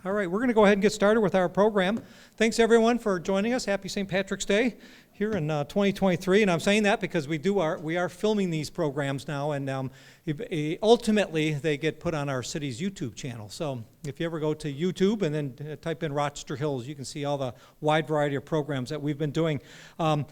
All right, we're going to go ahead and get started with our program. Thanks everyone for joining us. Happy St. Patrick's Day here in 2023, and I'm saying that because we are filming these programs now, and ultimately they get put on our city's YouTube channel. So if you ever go to YouTube and then type in Rochester Hills, you can see all the wide variety of programs that we've been doing. I'm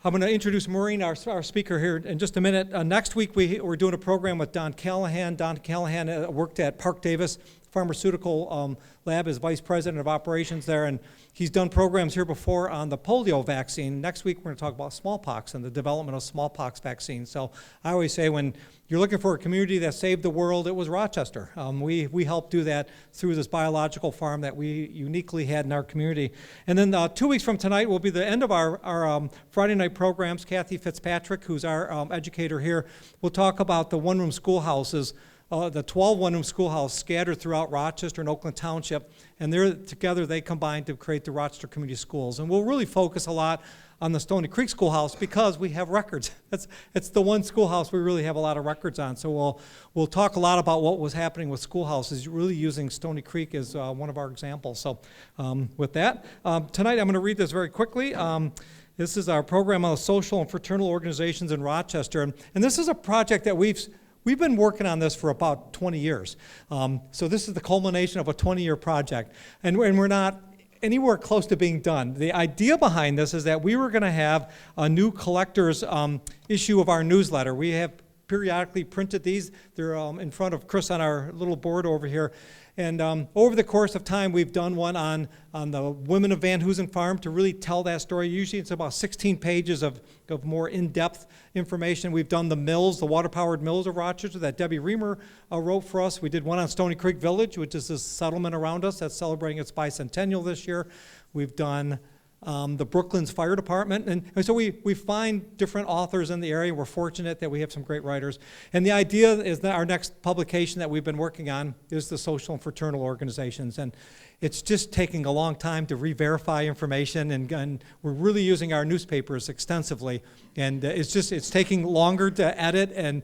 going to introduce Maureen, our speaker here, in just a minute. Next week we're doing a program with Don Callahan. Don Callahan worked at Park Davis Pharmaceutical Lab as Vice President of Operations there, and he's done programs here before on the polio vaccine. Next week we're going to talk about smallpox and the development of smallpox vaccine. So I always say when you're looking for a community that saved the world, it was Rochester. We helped do that through this biological farm that we uniquely had in our community. And then 2 weeks from tonight will be the end of our Friday night programs. Kathy Fitzpatrick, who's our educator here, will talk about the one-room schoolhouses, the 12 one-room schoolhouse scattered throughout Rochester and Oakland Township, and together they combined to create the Rochester Community Schools. And we'll really focus a lot on the Stony Creek Schoolhouse because we have records. It's the one schoolhouse we really have a lot of records on. So we'll talk a lot about what was happening with schoolhouses, really using Stony Creek as one of our examples. So with that, tonight I'm going to read this very quickly. This is our program on social and fraternal organizations in Rochester, and this is a project that we've been working on this for about 20 years. So this is the culmination of a 20-year project, and we're not anywhere close to being done. The idea behind this is that we were going to have a new collector's issue of our newsletter. We have periodically printed these. They're in front of Chris on our little board over here. And over the course of time, we've done one on the women of Van Hoosen Farm to really tell that story. Usually it's about 16 pages of more in-depth information. We've done the mills, the water-powered mills of Rochester that Debbie Reamer wrote for us. We did one on Stony Creek Village, which is this settlement around us that's celebrating its bicentennial this year. We've done the Brooklands Fire Department. And so we find different authors in the area. We're fortunate that we have some great writers. And the idea is that our next publication that we've been working on is the social and fraternal organizations. And it's just taking a long time to re-verify information, and we're really using our newspapers extensively. And it's taking longer to edit and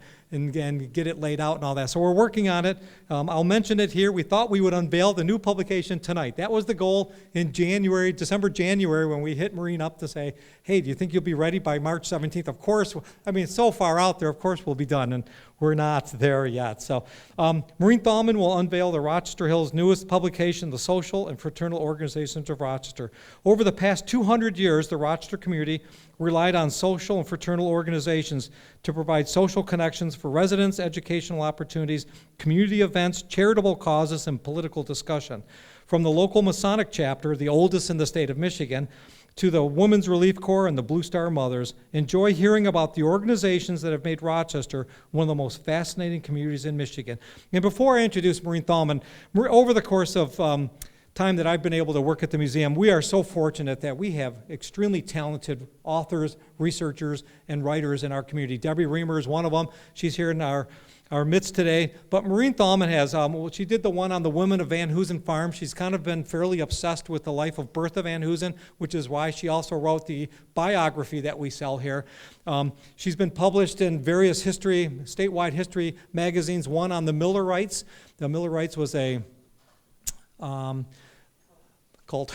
get it laid out and all that. So we're working on it. I'll mention it here. We thought we would unveil the new publication tonight. That was the goal in December, January, when we hit Maureen up to say, hey, do you think you'll be ready by March 17th? Of course, I mean, it's so far out there, of course we'll be done, and we're not there yet. So Maureen Thalmann will unveil the Rochester Hills' newest publication, the Social and Fraternal Organizations of Rochester. Over the past 200 years, the Rochester community relied on social and fraternal organizations to provide social connections for residents, educational opportunities, community events, charitable causes, and political discussion. From the local Masonic chapter, the oldest in the state of Michigan, to the Women's Relief Corps and the Blue Star Mothers, enjoy hearing about the organizations that have made Rochester one of the most fascinating communities in Michigan. And before I introduce Maureen Thalmann, over the course of time that I've been able to work at the museum, we are so fortunate that we have extremely talented authors, researchers, and writers in our community. Debbie Reamer is one of them. She's here in our midst today. But Maureen Thalmann has, she did the one on the women of Van Hoosen Farm. She's kind of been fairly obsessed with the life of Bertha Van Hoosen, which is why she also wrote the biography that we sell here. She's been published in various statewide history magazines, one on the Millerites. The Millerites was a cult.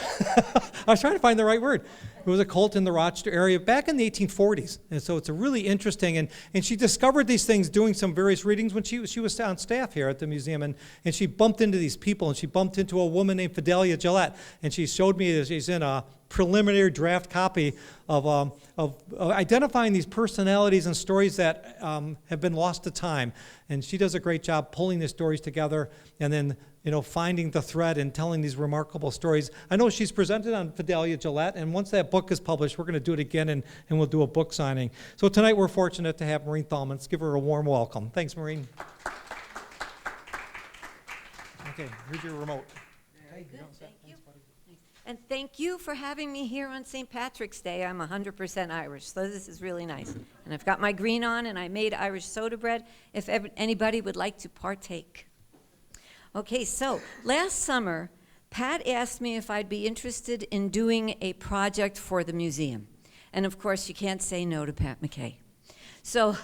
I was trying to find the right word. It was a cult in the Rochester area back in the 1840s. And so it's a really interesting, and she discovered these things doing some various readings when she was on staff here at the museum, and she bumped into these people, and she bumped into a woman named Fidelia Gillette, and she showed me that she's in a preliminary draft copy of identifying these personalities and stories that have been lost to time. And she does a great job pulling the stories together and then finding the thread and telling these remarkable stories. I know she's presented on Fidelia Gillette, and once that book is published, we're going to do it again, and we'll do a book signing. So tonight we're fortunate to have Maureen Thalmann. Let's give her a warm welcome. Thanks, Maureen. Okay, here's your remote. Very good, thank you. And thank you for having me here on St. Patrick's Day. I'm 100% Irish, so this is really nice. And I've got my green on, and I made Irish soda bread if anybody would like to partake. Okay, so last summer, Pat asked me if I'd be interested in doing a project for the museum. And of course, you can't say no to Pat McKay. So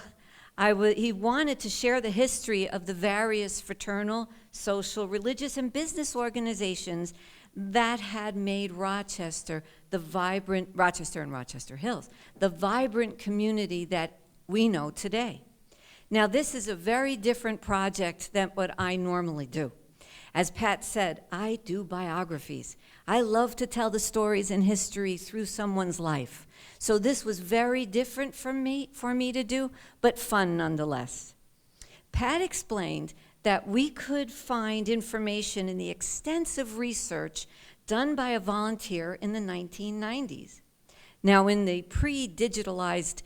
He wanted to share the history of the various fraternal, social, religious, and business organizations that had made Rochester Rochester and Rochester Hills, the vibrant community that we know today. Now, this is a very different project than what I normally do. As Pat said, I do biographies. I love to tell the stories and history through someone's life. So this was very different for me to do, but fun nonetheless. Pat explained that we could find information in the extensive research done by a volunteer in the 1990s. Now, in the pre-digitalized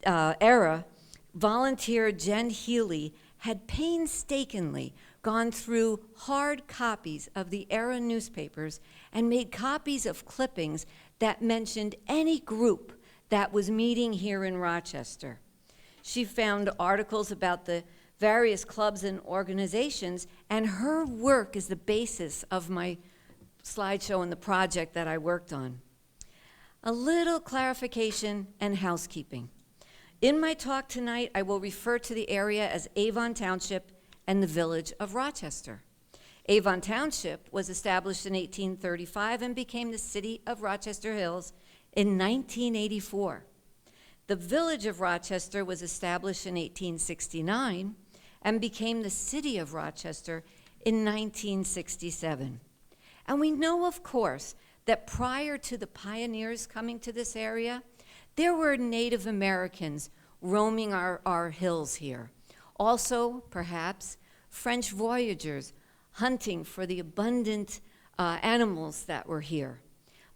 era, volunteer Jen Healy had painstakingly gone through hard copies of the era newspapers and made copies of clippings that mentioned any group that was meeting here in Rochester. She found articles about the various clubs and organizations, and her work is the basis of my slideshow and the project that I worked on. A little clarification and housekeeping. In my talk tonight, I will refer to the area as Avon Township and the village of Rochester. Avon Township was established in 1835 and became the city of Rochester Hills in 1984. The village of Rochester was established in 1869 and became the city of Rochester in 1967. And we know, of course, that prior to the pioneers coming to this area, there were Native Americans roaming our hills here. Also, perhaps, French voyagers hunting for the abundant animals that were here.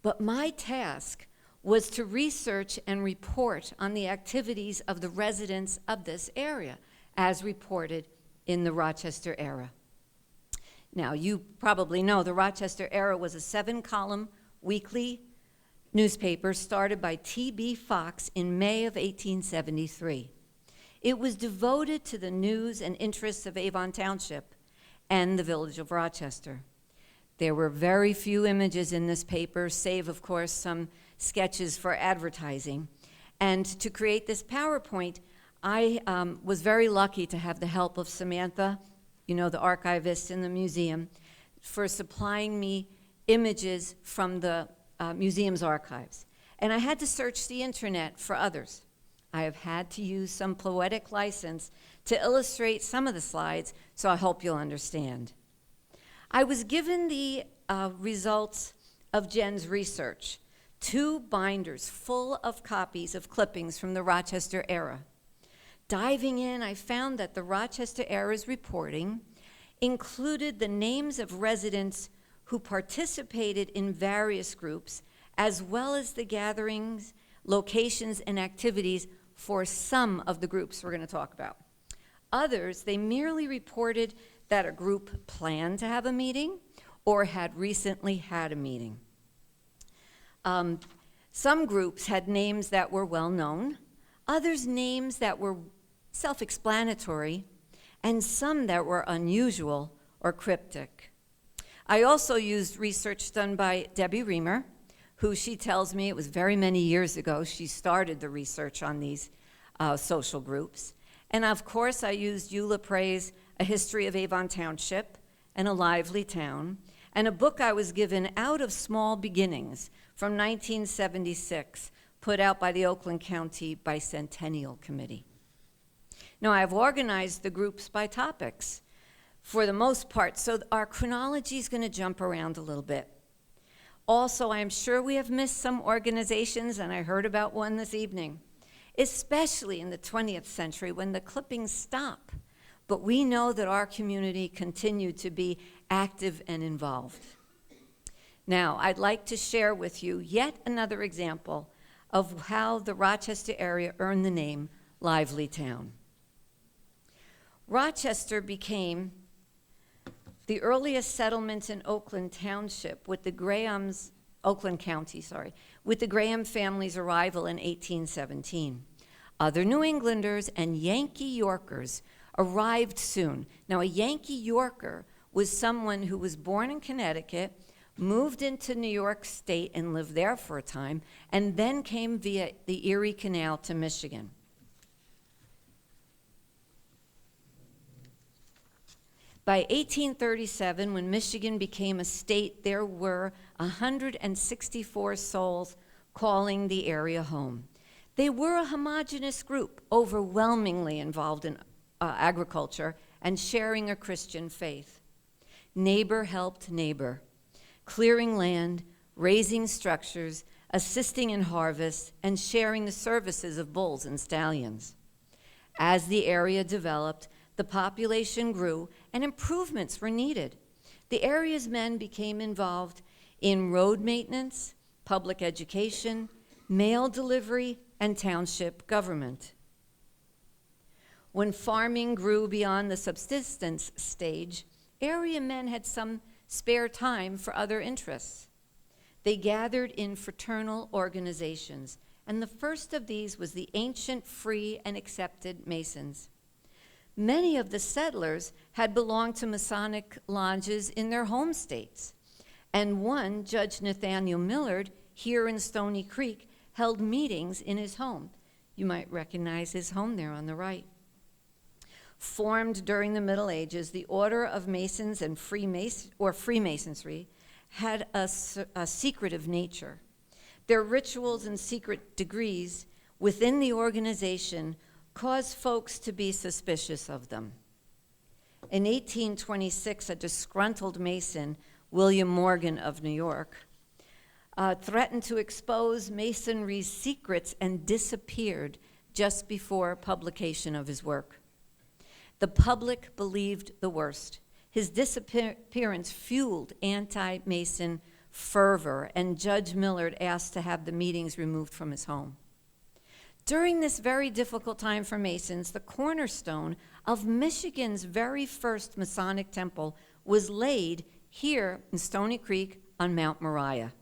But my task was to research and report on the activities of the residents of this area, as reported in the Rochester era. Now, you probably know the Rochester era was a 7-column weekly newspaper started by T.B. Fox in May of 1873. It was devoted to the news and interests of Avon Township and the village of Rochester. There were very few images in this paper, save, of course, some sketches for advertising. And to create this PowerPoint, I was very lucky to have the help of Samantha, you know, the archivist in the museum, for supplying me images from the museum's archives. And I had to search the internet for others. I have had to use some poetic license to illustrate some of the slides, so I hope you'll understand. I was given the results of Jen's research, 2 binders full of copies of clippings from the Rochester era. Diving in, I found that the Rochester era's reporting included the names of residents who participated in various groups, as well as the gatherings, locations, and activities for some of the groups we're going to talk about. Others, they merely reported that a group planned to have a meeting or had recently had a meeting. Some groups had names that were well known, others names that were self-explanatory, and some that were unusual or cryptic. I also used research done by Debbie Reamer, who she tells me it was very many years ago she started the research on these social groups. And of course, I used Eula Prey's A History of Avon Township and A Lively Town, and a book I was given out of Small Beginnings from 1976, put out by the Oakland County Bicentennial Committee. Now, I've organized the groups by topics for the most part, so our chronology is going to jump around a little bit. Also, I am sure we have missed some organizations, and I heard about one this evening, especially in the 20th century when the clippings stop. But we know that our community continued to be active and involved. Now, I'd like to share with you yet another example of how the Rochester area earned the name Lively Town. Rochester became the earliest settlement in Oakland Township with the Oakland County, with the Graham family's arrival in 1817. Other New Englanders and Yankee Yorkers arrived soon. Now, a Yankee Yorker was someone who was born in Connecticut, moved into New York State and lived there for a time, and then came via the Erie Canal to Michigan. By 1837, when Michigan became a state, there were 164 souls calling the area home. They were a homogeneous group, overwhelmingly involved in agriculture and sharing a Christian faith. Neighbor helped neighbor, clearing land, raising structures, assisting in harvest, and sharing the services of bulls and stallions. As the area developed, the population grew and improvements were needed. The area's men became involved in road maintenance, public education, mail delivery, and township government. When farming grew beyond the subsistence stage, area men had some spare time for other interests. They gathered in fraternal organizations, and the first of these was the ancient, free, and accepted Masons. Many of the settlers had belonged to Masonic lodges in their home states, and one, Judge Nathaniel Millard, here in Stony Creek, held meetings in his home. You might recognize his home there on the right. Formed during the Middle Ages, the Order of Masons and Freemasonry had a secretive nature. Their rituals and secret degrees within the organization caused folks to be suspicious of them. In 1826, a disgruntled Mason, William Morgan of New York, threatened to expose Masonry's secrets and disappeared just before publication of his work. The public believed the worst. His disappearance fueled anti-Mason fervor, and Judge Millard asked to have the meetings removed from his home. During this very difficult time for Masons, the cornerstone of Michigan's very first Masonic temple was laid here in Stony Creek on Mount Moriah.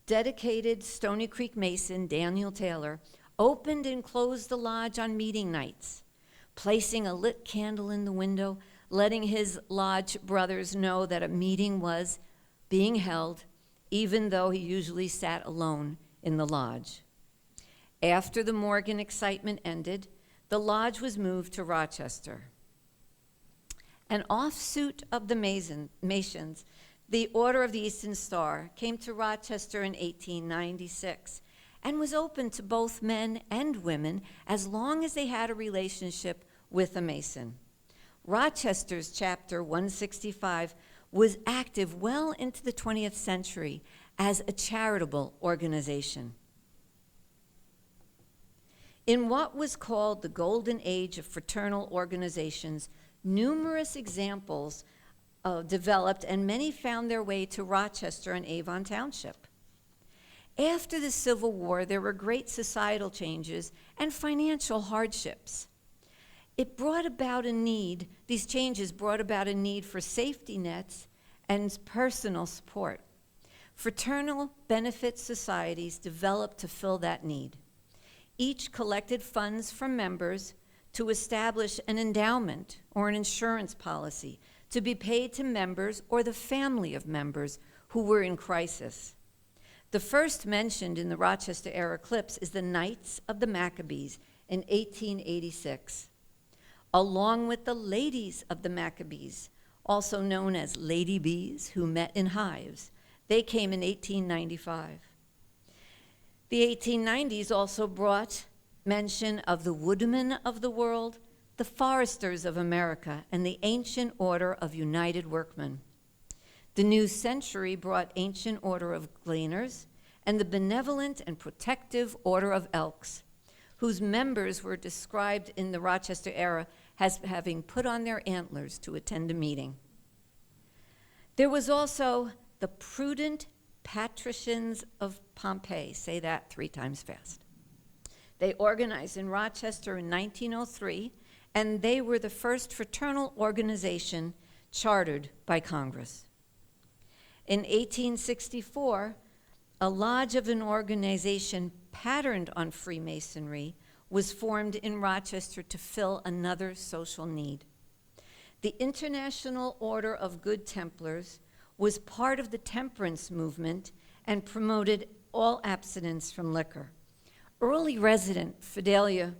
Dedicated Stony Creek Mason Daniel Taylor opened and closed the lodge on meeting nights, placing a lit candle in the window, letting his lodge brothers know that a meeting was being held, even though he usually sat alone in the lodge. After the Morgan excitement ended, the lodge was moved to Rochester. An offshoot of the Masons, the Order of the Eastern Star, came to Rochester in 1896 and was open to both men and women as long as they had a relationship with a Mason. Rochester's chapter 165 was active well into the 20th century as a charitable organization. In what was called the golden age of fraternal organizations, numerous examples developed, and many found their way to Rochester and Avon Township. After the Civil War, there were great societal changes and financial hardships. It brought about a need, these changes brought about a need for safety nets and personal support. Fraternal benefit societies developed to fill that need. Each collected funds from members to establish an endowment or an insurance policy to be paid to members or the family of members who were in crisis. The first mentioned in the Rochester era clips is the Knights of the Maccabees in 1886, along with the Ladies of the Maccabees, also known as Lady Bees, who met in hives. They came in 1895. The 1890s also brought mention of the Woodmen of the world, the Foresters of America, and the Ancient Order of United Workmen. The new century brought Ancient Order of Gleaners and the Benevolent and Protective Order of Elks, whose members were described in the Rochester era as having put on their antlers to attend a meeting. There was also the Prudent Patricians of Pompeii. Say that 3 times fast. They organized in Rochester in 1903, and they were the first fraternal organization chartered by Congress. In 1864, a lodge of an organization patterned on Freemasonry was formed in Rochester to fill another social need. The International Order of Good Templars was part of the temperance movement and promoted all abstinence from liquor. Early resident Fidelia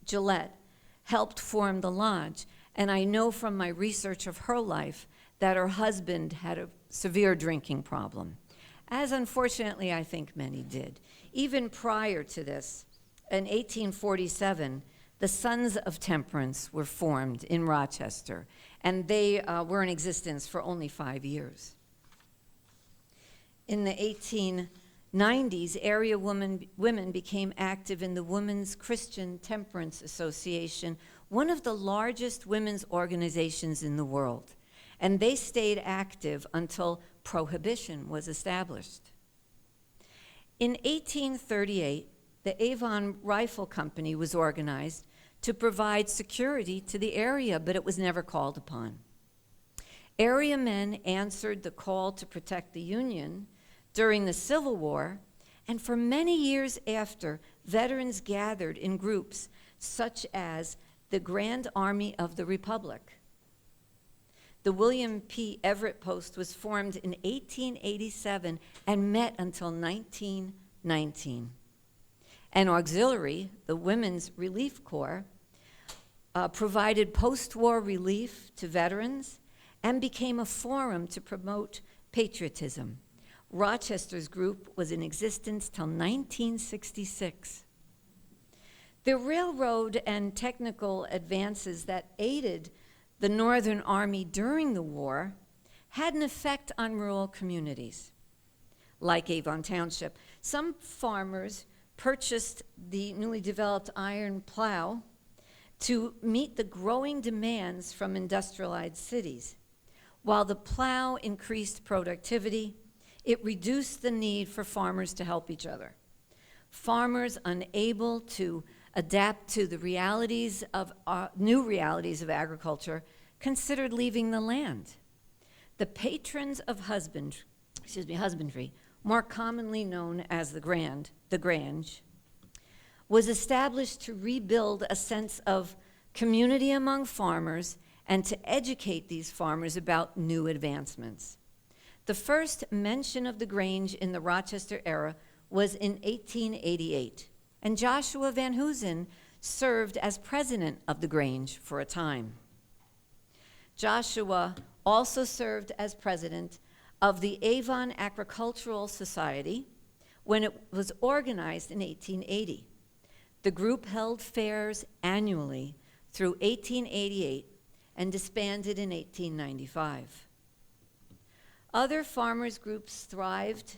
Gillette helped form the lodge, And I know from my research of her life that her husband had a severe drinking problem, as unfortunately I think many did. Even prior to this, in 1847, the Sons of Temperance were formed in Rochester, and they were in existence for only 5 years. In the 1890s, area women became active in the Women's Christian Temperance Association, one of the largest women's organizations in the world. And they stayed active until prohibition was established. In 1838, the Avon Rifle Company was organized to provide security to the area, but it was never called upon. Area men answered the call to protect the Union during the Civil War, and for many years after, veterans gathered in groups such as the Grand Army of the Republic. The William P. Everett Post was formed in 1887 and met until 1919. An auxiliary, the Women's Relief Corps, provided post-war relief to veterans and became a forum to promote patriotism. Rochester's group was in existence till 1966. The railroad and technical advances that aided the Northern Army during the war had an effect on rural communities, like Avon Township. Some farmers purchased the newly developed iron plow to meet the growing demands from industrialized cities. While the plow increased productivity, it reduced the need for farmers to help each other. Farmers unable to adapt to the realities of new realities of agriculture considered leaving the land. The patrons of husbandry, more commonly known as the Grange, was established to rebuild a sense of community among farmers and to educate these farmers about new advancements. The first mention of the Grange in the Rochester era was in 1888, and Joshua Van Hoosen served as president of the Grange for a time. Joshua also served as president of the Avon Agricultural Society when it was organized in 1880. The group held fairs annually through 1888 and disbanded in 1895. Other farmers' groups thrived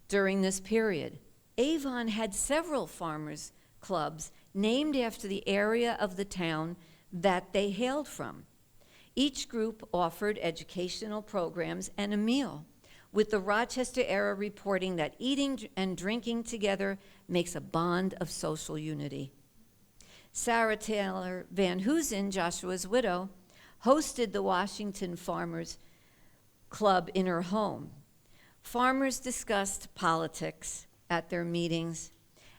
during this period. Avon had several farmers' clubs named after the area of the town that they hailed from. Each group offered educational programs and a meal, with the Rochester era reporting that eating and drinking together makes a bond of social unity. Sarah Taylor Van Hoosen, Joshua's widow, hosted the Washington Farmers Club in her home. Farmers discussed politics at their meetings,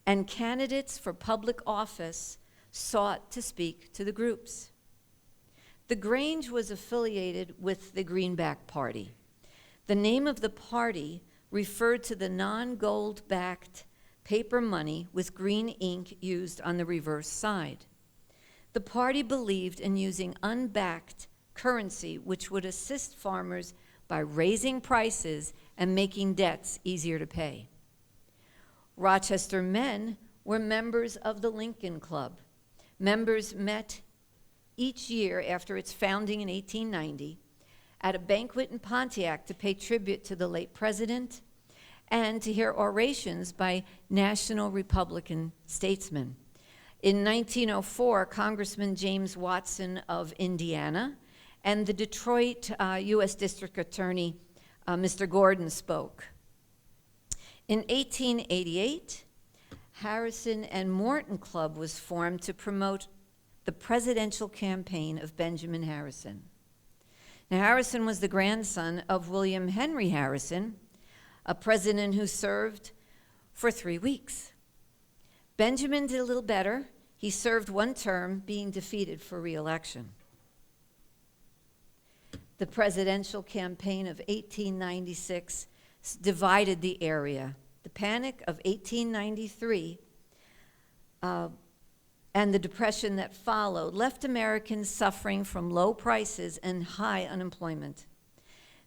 and candidates for public office sought to speak to the groups. The Grange was affiliated with the Greenback Party. The name of the party referred to the non-gold-backed paper money with green ink used on the reverse side. The party believed in using unbacked currency, which would assist farmers by raising prices and making debts easier to pay. Rochester men were members of the Lincoln Club. Members met each year after its founding in 1890 at a banquet in Pontiac to pay tribute to the late president and to hear orations by national Republican statesmen. In 1904, Congressman James Watson of Indiana and the Detroit U.S. District Attorney, Mr. Gordon, spoke. In 1888, Harrison and Morton Club was formed to promote the presidential campaign of Benjamin Harrison. Now, Harrison was the grandson of William Henry Harrison, a president who served for 3 weeks. Benjamin did a little better. He served one term, being defeated for re-election. The presidential campaign of 1896 divided the area. The Panic of 1893 and the depression that followed left Americans suffering from low prices and high unemployment.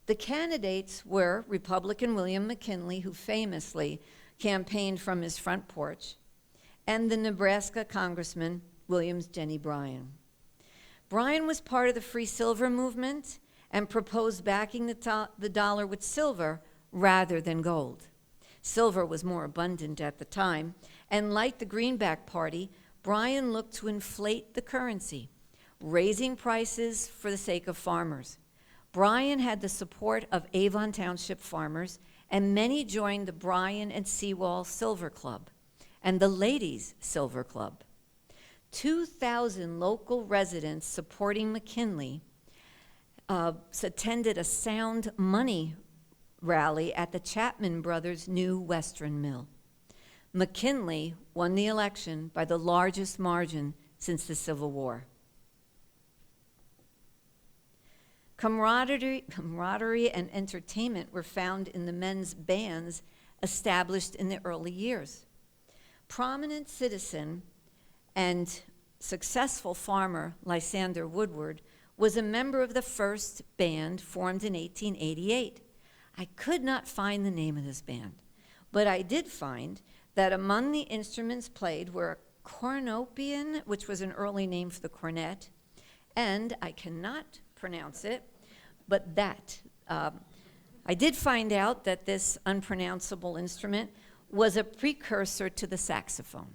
The candidates were Republican William McKinley, who famously campaigned from his front porch, and the Nebraska Congressman Williams Jenny Bryan. Bryan was part of the free silver movement and proposed backing the dollar with silver rather than gold. Silver was more abundant at the time, and like the Greenback Party, Bryan looked to inflate the currency, raising prices for the sake of farmers. Bryan had the support of Avon Township farmers, and many joined the Bryan and Seawall Silver Club and the Ladies' Silver Club. 2,000 local residents supporting McKinley attended a Sound Money rally at the Chapman Brothers' new Western Mill. McKinley won the election by the largest margin since the Civil War. Camaraderie and entertainment were found in the men's bands established in the early years. Prominent citizen and successful farmer Lysander Woodward was a member of the first band formed in 1888. I could not find the name of this band, but I did find that among the instruments played were a cornopian, which was an early name for the cornet, and I cannot pronounce it, but that. I did find out that this unpronounceable instrument was a precursor to the saxophone.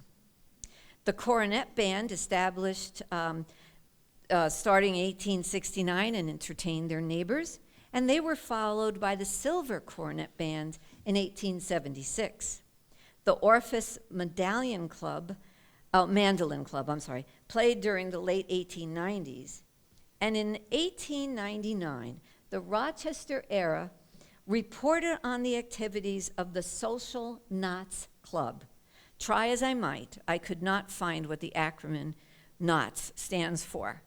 The cornet band, established starting in 1869, and entertained their neighbors, and they were followed by the silver cornet band in 1876. The Orpheus Mandolin Club, played during the late 1890s. And in 1899, the Rochester era reported on the activities of the Social Knots Club. Try as I might, I could not find what the acronym KNOTS stands for.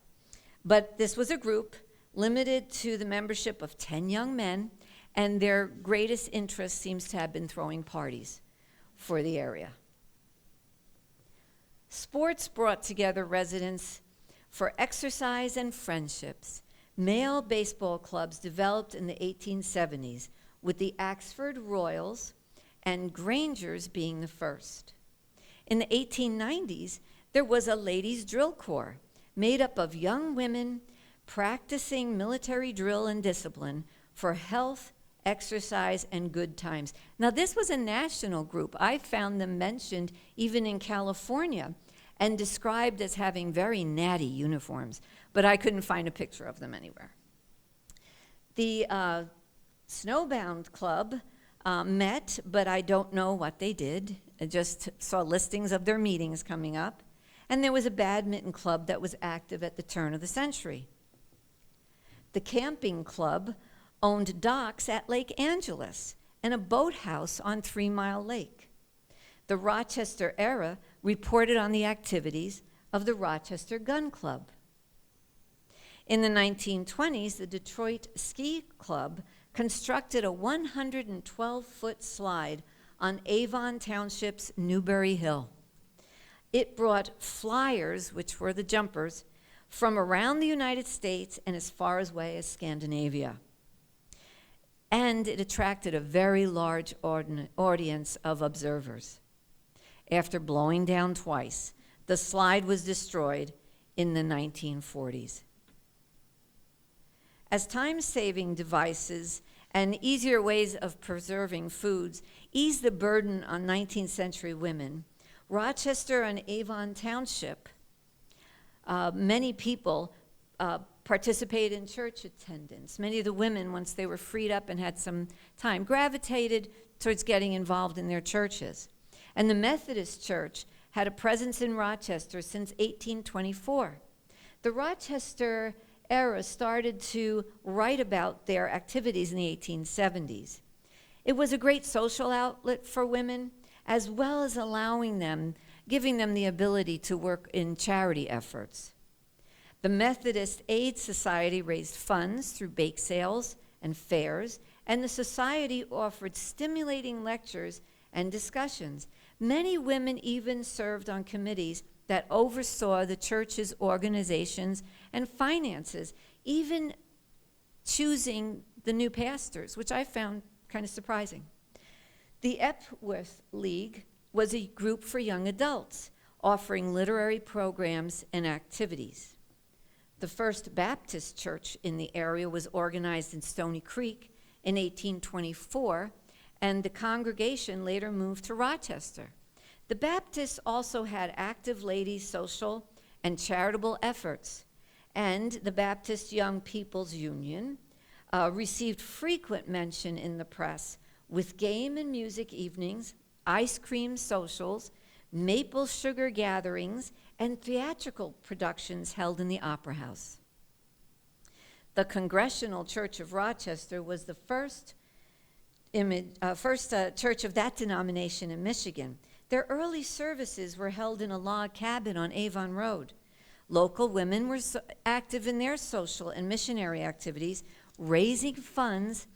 But this was a group limited to the membership of 10 young men, and their greatest interest seems to have been throwing parties for the area. Sports brought together residents for exercise and friendships. Male baseball clubs developed in the 1870s, with the Axford Royals and Grangers being the first. In the 1890s, there was a ladies' drill corps made up of young women practicing military drill and discipline for health, exercise, and good times. Now, this was a national group. I found them mentioned even in California and described as having very natty uniforms, but I couldn't find a picture of them anywhere. The Snowbound Club met, but I don't know what they did. I just saw listings of their meetings coming up. And there was a badminton club that was active at the turn of the century. The Camping Club owned docks at Lake Angeles and a boathouse on 3 Mile Lake. The Rochester era reported on the activities of the Rochester Gun Club. In the 1920s, the Detroit Ski Club constructed a 112-foot slide on Avon Township's Newberry Hill. It brought flyers, which were the jumpers, from around the United States and as far away as Scandinavia. And it attracted a very large audience of observers. After blowing down twice, the slide was destroyed in the 1940s. As time-saving devices and easier ways of preserving foods eased the burden on 19th century women, Rochester and Avon Township, many people participated in church attendance. Many of the women, once they were freed up and had some time, gravitated towards getting involved in their churches. And the Methodist Church had a presence in Rochester since 1824. The Rochester era started to write about their activities in the 1870s. It was a great social outlet for women, as well as giving them the ability to work in charity efforts. The Methodist Aid Society raised funds through bake sales and fairs, and the society offered stimulating lectures and discussions. Many women even served on committees that oversaw the church's organizations and finances, even choosing the new pastors, which I found kind of surprising. The Epworth League was a group for young adults, offering literary programs and activities. The First Baptist Church in the area was organized in Stony Creek in 1824, and the congregation later moved to Rochester. The Baptists also had active ladies' social and charitable efforts, and the Baptist Young People's Union received frequent mention in the press with game and music evenings, ice cream socials, maple sugar gatherings, and theatrical productions held in the Opera House. The Congregational Church of Rochester was the first church of that denomination in Michigan. Their early services were held in a log cabin on Avon Road. Local women were active in their social and missionary activities, raising funds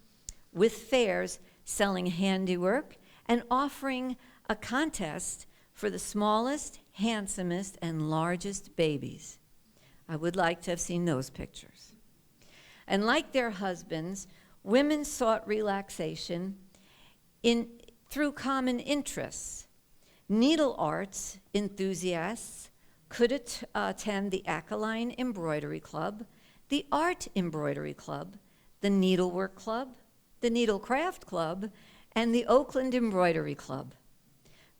with fairs, selling handiwork, and offering a contest for the smallest, handsomest, and largest babies. I would like to have seen those pictures. And like their husbands, women sought relaxation through common interests. Needle arts enthusiasts could attend the Aquiline Embroidery Club, the Art Embroidery Club, the Needlework Club, the Needlecraft Club, and the Oakland Embroidery Club.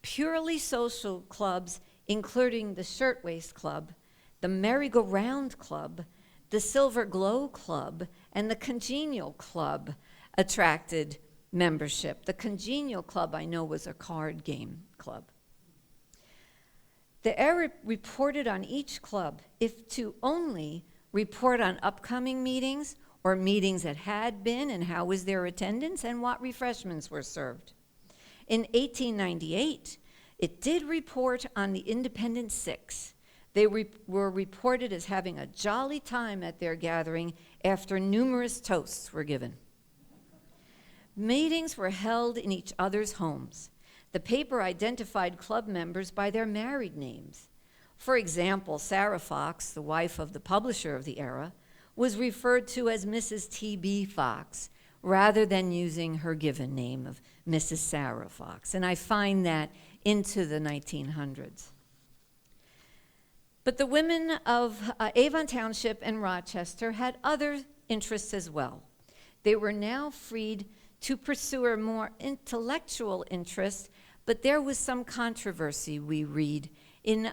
Purely social clubs, including the Shirtwaist Club, the Merry-Go-Round Club, the Silver Glow Club, and the Congenial Club, attracted membership. The Congenial Club, I know, was a card game club. The Era reported on each club, if to only report on upcoming meetings or meetings that had been, and how was their attendance and what refreshments were served. In 1898, it did report on the Independent Six. They were reported as having a jolly time at their gathering after numerous toasts were given. Meetings were held in each other's homes. The paper identified club members by their married names. For example, Sarah Fox, the wife of the publisher of the Era, was referred to as Mrs. T.B. Fox, rather than using her given name of Mrs. Sarah Fox. And I find that into the 1900s. But the women of Avon Township and Rochester had other interests as well. They were now freed to pursue a more intellectual interest, but there was some controversy, we read, in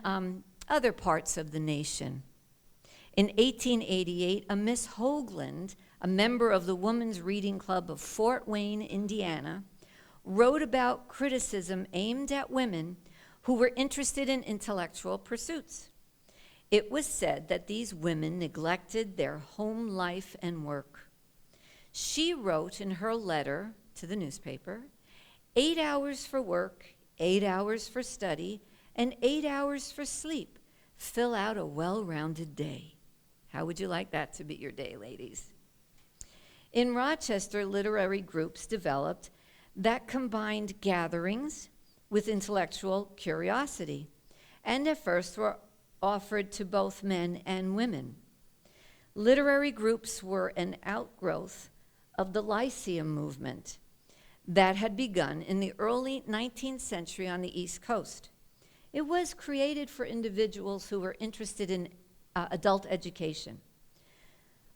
other parts of the nation. In 1888, a Miss Hoagland, a member of the Women's Reading Club of Fort Wayne, Indiana, wrote about criticism aimed at women who were interested in intellectual pursuits. It was said that these women neglected their home life and work. She wrote in her letter to the newspaper, 8 hours for work, 8 hours for study, and 8 hours for sleep fill out a well-rounded day. How would you like that to be your day, ladies? In Rochester, literary groups developed that combined gatherings with intellectual curiosity, and at first were offered to both men and women. Literary groups were an outgrowth of the Lyceum movement that had begun in the early 19th century on the East Coast. It was created for individuals who were interested in adult education.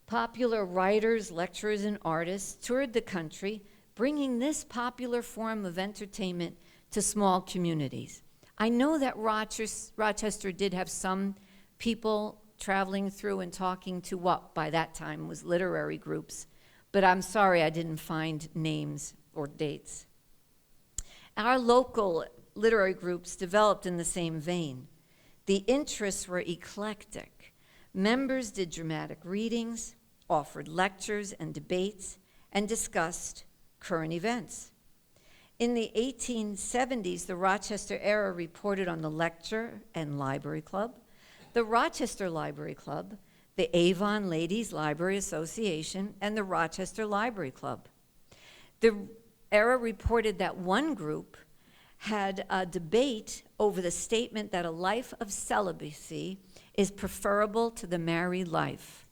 Popular writers, lecturers, and artists toured the country, bringing this popular form of entertainment to small communities. I know that Rochester did have some people traveling through and talking to what by that time was literary groups, but I'm sorry I didn't find names or dates. Our local literary groups developed in the same vein. The interests were eclectic. Members did dramatic readings, offered lectures and debates, and discussed current events. In the 1870s, the Rochester Era reported on the Lecture and Library Club, the Rochester Library Club, the Avon Ladies Library Association, and the Rochester Library Club. The Era reported that one group had a debate over the statement that a life of celibacy is preferable to the married life.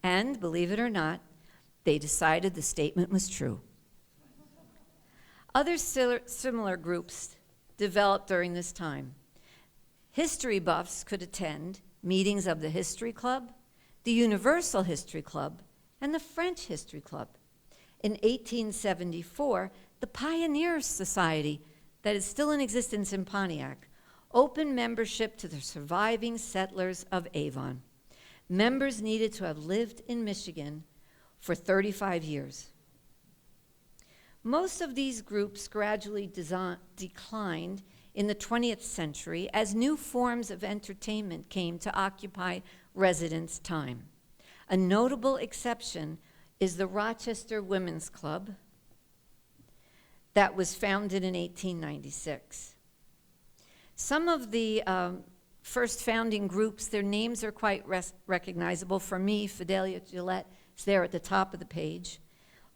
And, believe it or not, they decided the statement was true. Other similar groups developed during this time. History buffs could attend meetings of the History Club, the Universal History Club, and the French History Club. In 1874, the Pioneer Society, that is still in existence in Pontiac, opened membership to the surviving settlers of Avon. Members needed to have lived in Michigan for 35 years. Most of these groups gradually declined in the 20th century as new forms of entertainment came to occupy residents' time. A notable exception is the Rochester Women's Club that was founded in 1896. Some of the first founding groups, their names are quite recognizable. For me, Fidelia Gillette is there at the top of the page.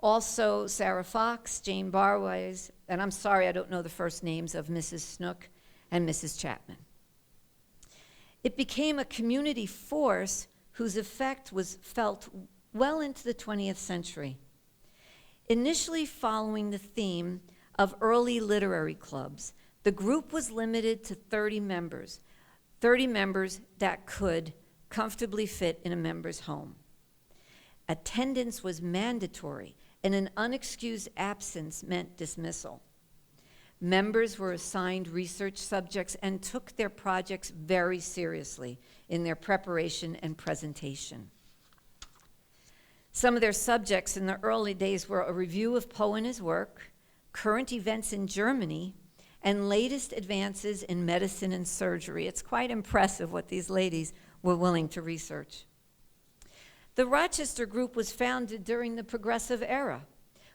Also, Sarah Fox, Jane Barways, and I'm sorry I don't know the first names of Mrs. Snook and Mrs. Chapman. It became a community force whose effect was felt well into the 20th century. Initially following the theme of early literary clubs, the group was limited to 30 members that could comfortably fit in a member's home. Attendance was mandatory, and an unexcused absence meant dismissal. Members were assigned research subjects and took their projects very seriously in their preparation and presentation. Some of their subjects in the early days were a review of Poe and his work, current events in Germany, and latest advances in medicine and surgery. It's quite impressive what these ladies were willing to research. The Rochester group was founded during the Progressive Era,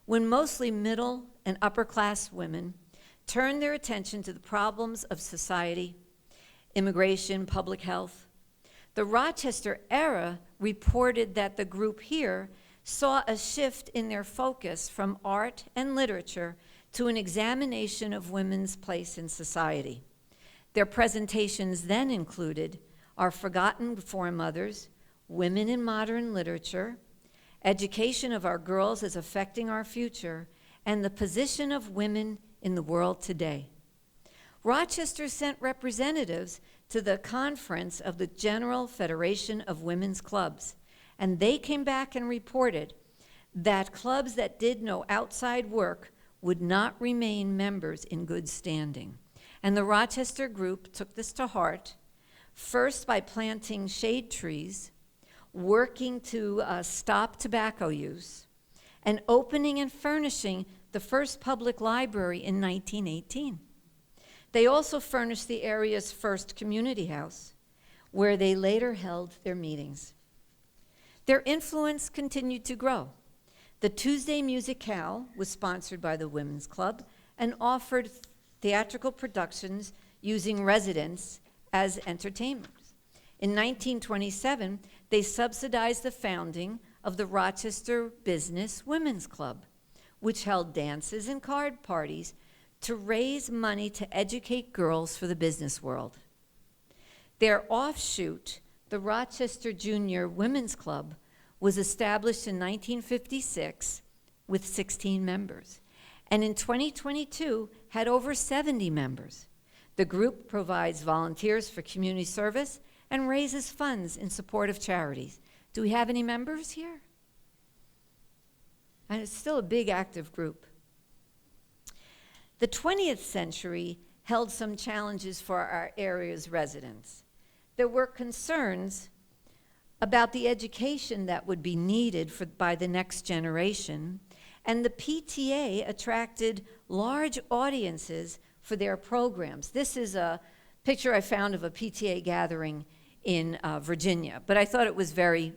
when mostly middle and upper class women turned their attention to the problems of society, immigration, public health. The Rochester Era reported that the group here saw a shift in their focus from art and literature to an examination of women's place in society. Their presentations then included Our Forgotten Foremothers, Women in Modern Literature, Education of Our Girls is Affecting Our Future, and the Position of Women in the World Today. Rochester sent representatives to the conference of the General Federation of Women's Clubs, and they came back and reported that clubs that did no outside work would not remain members in good standing. And the Rochester group took this to heart, first by planting shade trees, working to stop tobacco use, and opening and furnishing the first public library in 1918. They also furnished the area's first community house, where they later held their meetings. Their influence continued to grow. The Tuesday Musicale was sponsored by the Women's Club and offered theatrical productions using residents as entertainers. In 1927, they subsidized the founding of the Rochester Business Women's Club, which held dances and card parties to raise money to educate girls for the business world. Their offshoot, the Rochester Junior Women's Club, was established in 1956 with 16 members, and in 2022 had over 70 members. The group provides volunteers for community service and raises funds in support of charities. Do we have any members here? And it's still a big active group. The 20th century held some challenges for our area's residents. There were concerns about the education that would be needed by the next generation, and the PTA attracted large audiences for their programs. This is a picture I found of a PTA gathering in Virginia, but I thought it was very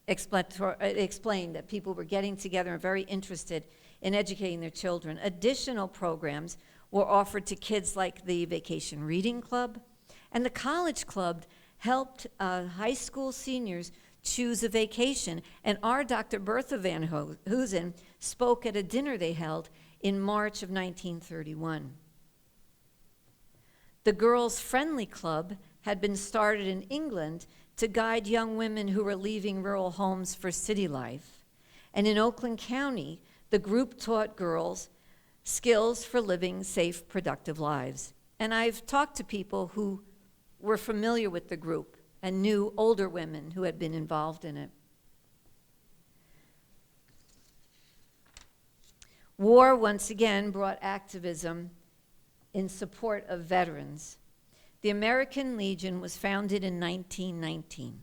it explained that people were getting together and very interested in educating their children. Additional programs were offered to kids like the Vacation Reading Club, and the College Club helped high school seniors choose a vacation. And our Dr. Bertha Van Hoosen spoke at a dinner they held in March of 1931. The Girls Friendly Club had been started in England to guide young women who were leaving rural homes for city life. And in Oakland County, the group taught girls skills for living safe, productive lives. And I've talked to people who were familiar with the group and knew older women who had been involved in it. War once again brought activism in support of veterans. The American Legion was founded in 1919.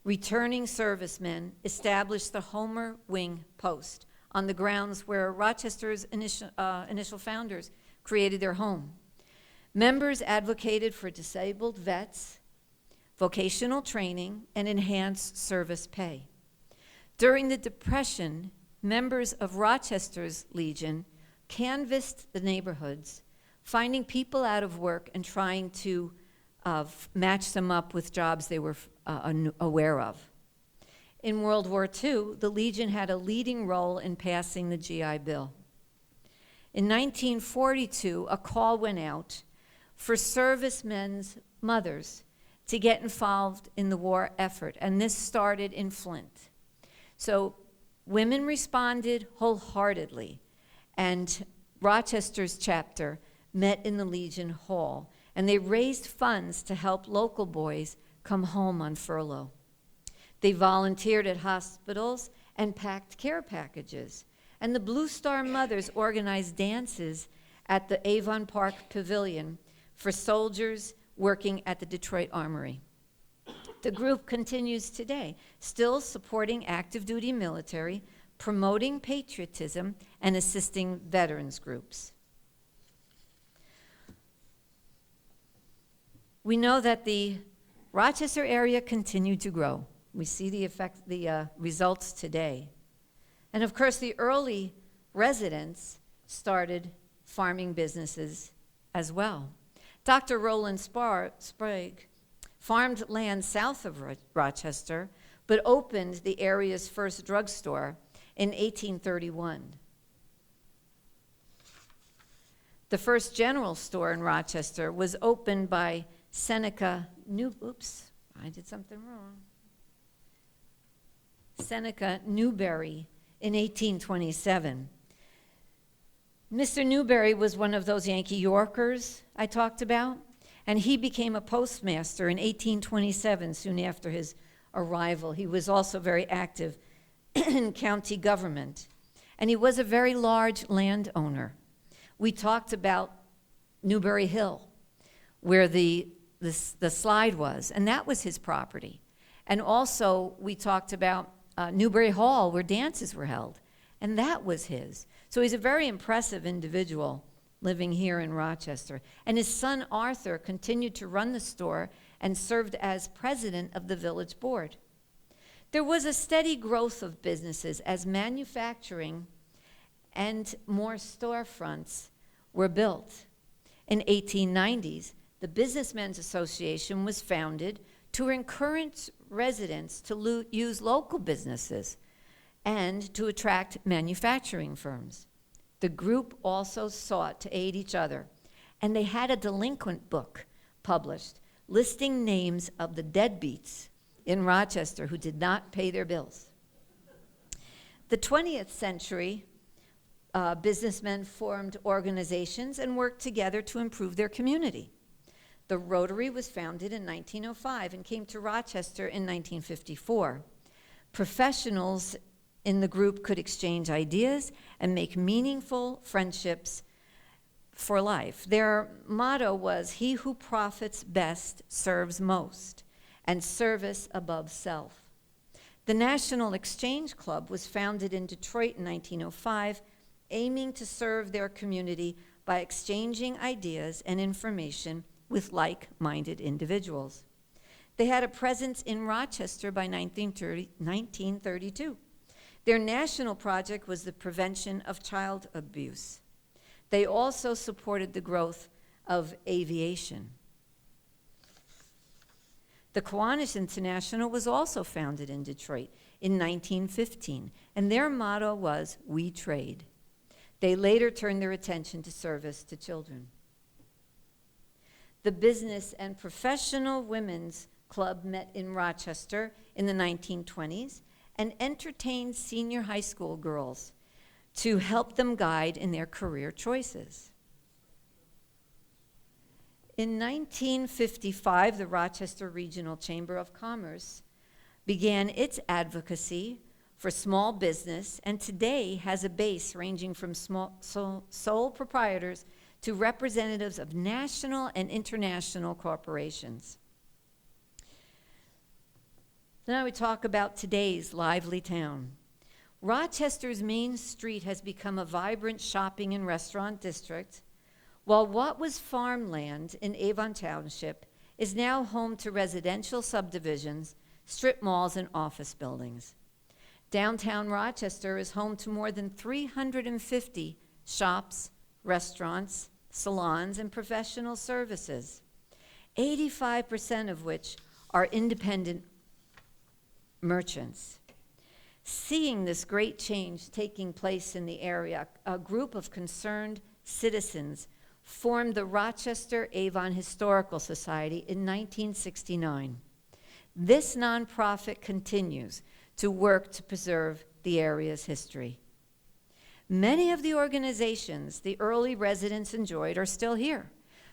Returning servicemen established the Homer Wing Post on the grounds where Rochester's initial founders created their home. Members advocated for disabled vets, vocational training, and enhanced service pay. During the Depression, members of Rochester's Legion canvassed the neighborhoods, finding people out of work and trying to match them up with jobs they were aware of. In World War II, the Legion had a leading role in passing the GI Bill. In 1942, a call went out for servicemen's mothers to get involved in the war effort, and this started in Flint. So women responded wholeheartedly, and Rochester's chapter met in the Legion Hall, and they raised funds to help local boys come home on furlough. They volunteered at hospitals and packed care packages, and the Blue Star Mothers organized dances at the Avon Park Pavilion for soldiers working at the Detroit Armory. The group continues today, still supporting active duty military, promoting patriotism, and assisting veterans groups. We know that the Rochester area continued to grow. We see the results today. And of course, the early residents started farming businesses as well. Dr. Roland Sprague farmed land south of Rochester, but opened the area's first drugstore in 1831. The first general store in Rochester was opened by Seneca Newberry in 1827. Mr. Newberry was one of those Yankee Yorkers I talked about, and he became a postmaster in 1827, soon after his arrival. He was also very active in county government, and he was a very large landowner. We talked about Newberry Hill, where the slide was, and that was his property. And also, we talked about Newberry Hall, where dances were held, and that was his. So he's a very impressive individual living here in Rochester. And his son Arthur continued to run the store and served as president of the village board. There was a steady growth of businesses as manufacturing and more storefronts were built. In 1890s, the Businessmen's Association was founded to encourage residents to use local businesses and to attract manufacturing firms. The group also sought to aid each other, and they had a delinquent book published listing names of the deadbeats in Rochester who did not pay their bills. The 20th century, businessmen formed organizations and worked together to improve their community. The Rotary was founded in 1905 and came to Rochester in 1954. Professionals in the group could exchange ideas and make meaningful friendships for life. Their motto was, "He who profits best serves most, and service above self." The National Exchange Club was founded in Detroit in 1905, aiming to serve their community by exchanging ideas and information with like-minded individuals. They had a presence in Rochester by 1932. Their national project was the prevention of child abuse. They also supported the growth of aviation. The Kiwanis International was also founded in Detroit in 1915, and their motto was, "We trade." They later turned their attention to service to children. The Business and Professional Women's Club met in Rochester in the 1920s and entertained senior high school girls to help them guide in their career choices. In 1955, the Rochester Regional Chamber of Commerce began its advocacy for small business, and today has a base ranging from sole proprietors to representatives of national and international corporations. So now we talk about today's lively town. Rochester's Main Street has become a vibrant shopping and restaurant district, while what was farmland in Avon Township is now home to residential subdivisions, strip malls, and office buildings. Downtown Rochester is home to more than 350 shops, restaurants, salons, and professional services, 85% of which are independent merchants. Seeing this great change taking place in the area, a group of concerned citizens formed the Rochester Avon Historical Society in 1969. This nonprofit continues to work to preserve the area's history. Many of the organizations the early residents enjoyed are still here.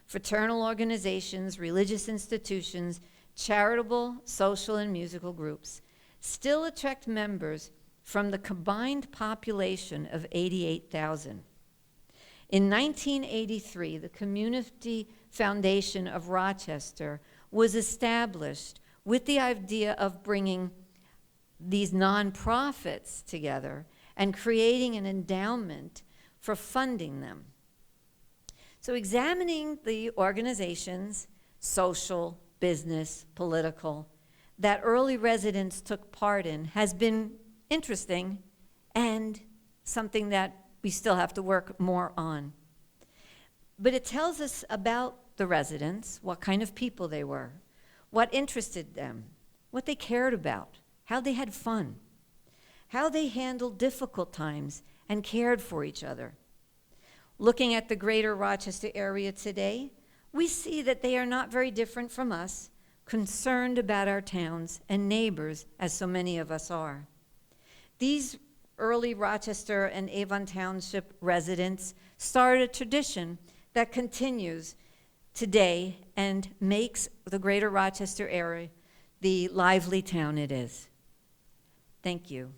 Fraternal organizations, religious institutions, charitable, social, and musical groups still attract members from the combined population of 88,000. In 1983, the Community Foundation of Rochester was established with the idea of bringing these nonprofits together and creating an endowment for funding them. So examining the organizations, social, business, political, that early residents took part in has been interesting and something that we still have to work more on. But it tells us about the residents, what kind of people they were, what interested them, what they cared about, how they had fun, how they handled difficult times and cared for each other. Looking at the greater Rochester area today, we see that they are not very different from us, concerned about our towns and neighbors, as so many of us are. These early Rochester and Avon Township residents started a tradition that continues today and makes the greater Rochester area the lively town it is. Thank you.